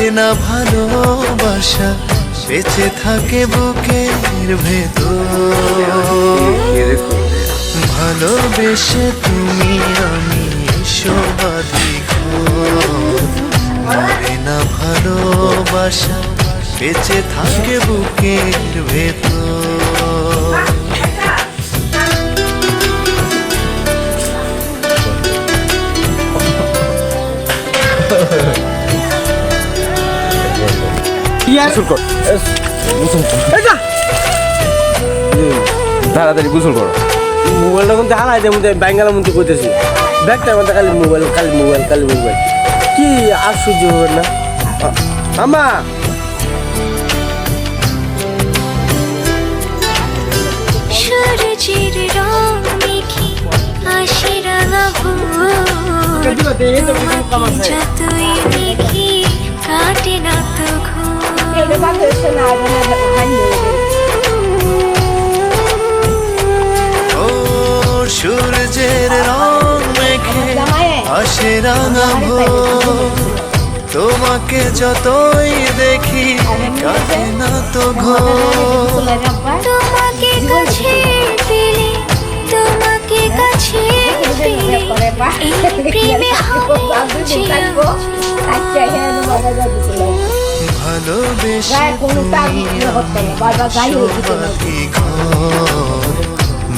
মরে না ভালোবাসা বেঁচে থাকে বুকের ভেতর ভালোবেসে তুমি আমি সবাধিক মরে না ভালোবাসা বেঁচে থাকে বুকের ভেতর তাড়াতাড়ি গোসল করো। মোবাইলটা কিন্তু হারাই দেয় মধ্যে ব্যাঙ্গালের মধ্যে করতেছি ব্যাগটার মধ্যে খালি মোবাইল কি আর সহ্য হবে না আমা সূর্যের রং মেখে আসে রাঙা ভোর যতই দেখি কাটে না তো সূর্যের রং মেখে আসে রাঙা ভোর তোমাকে যতই দেখি কাটে না তো ঘোর তোমাকে কাছে পেলে তোমাকে কাছে পেলে এই প্রেমে হবে ভালোবেসে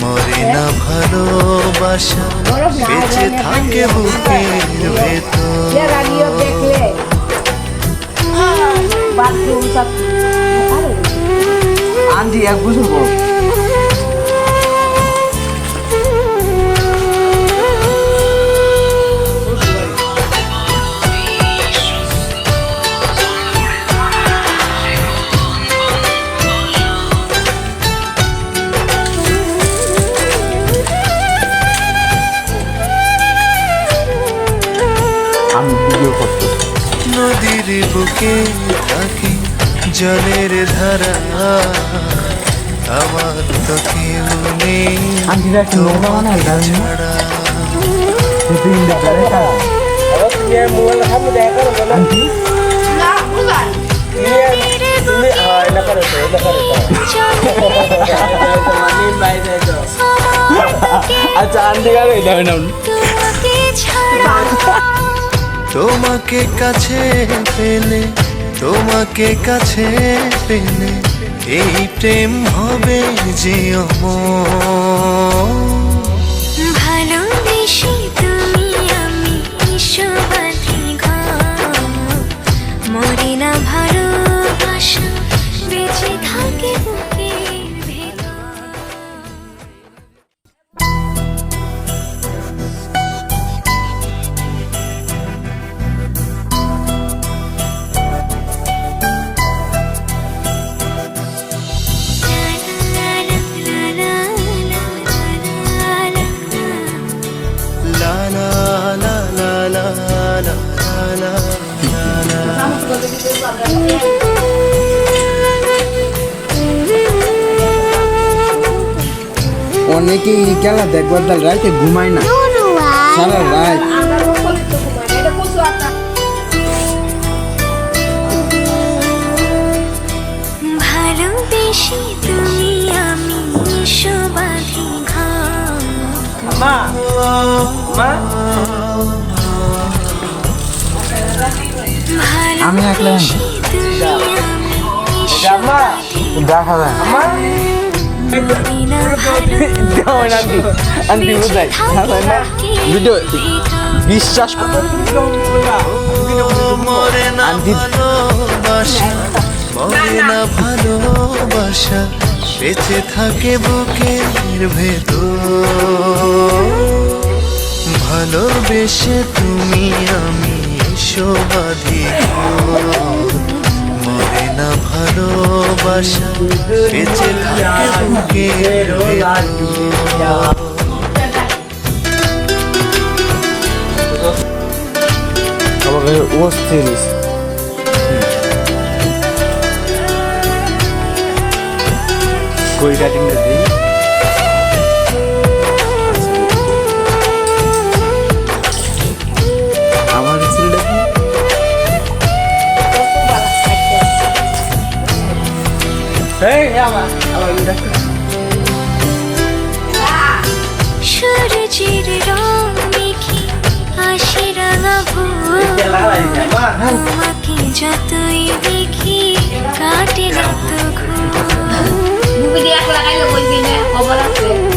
মরে না ভালোবাসা বেঁচে থাকে বুকের ভেতর আন্টি এক গোসল করো। নদীর বুকে থাকি জলের ধারা আমার তো কেউ নেই ছাড়া আচ্ছা আন্টি গাড়ি যাবে না তোমাকে কাছে পেলে তোমাকে কাছে পেলে এই প্রেম হবে যে ভালোবেসে তুমি আমি সবাধি ঘর মরে না ভালোবাসা বেঁচে থাকে বুকের ভেতর লা লা লা লা লা লা লা লা অনেকেই খেলা দেখবার দল রাইতে ঘুমায় না সারা রাত ভালোবেসে তুমি আমি সবাধি ঘর মা মা আমি একলা ভালোবেসে তুমি আমি সবাধি দেখা যায় মরে না আন্টি আন্টি বুঝাই ভিডিও বিশ্বাস করো মরে না ভালোবাসা মরে না ভালোবাসা বেঁচে থাকে বুকের ভেতর ভালোবেসে তুমি আমি সবাধিক মরে না ভালোবাসা বেঁচে থাকে বুকের ভেতর আমাকে অস্থির কই কাটিংটা দিই আমার ছেলেটা সূর্যের রং মেখে আসে রাঙা ভোর তোমাকে যতই দেখি কাটে না তো ঘুম মুভি দিয়ে লাগাইলে বলবি না খবর আছে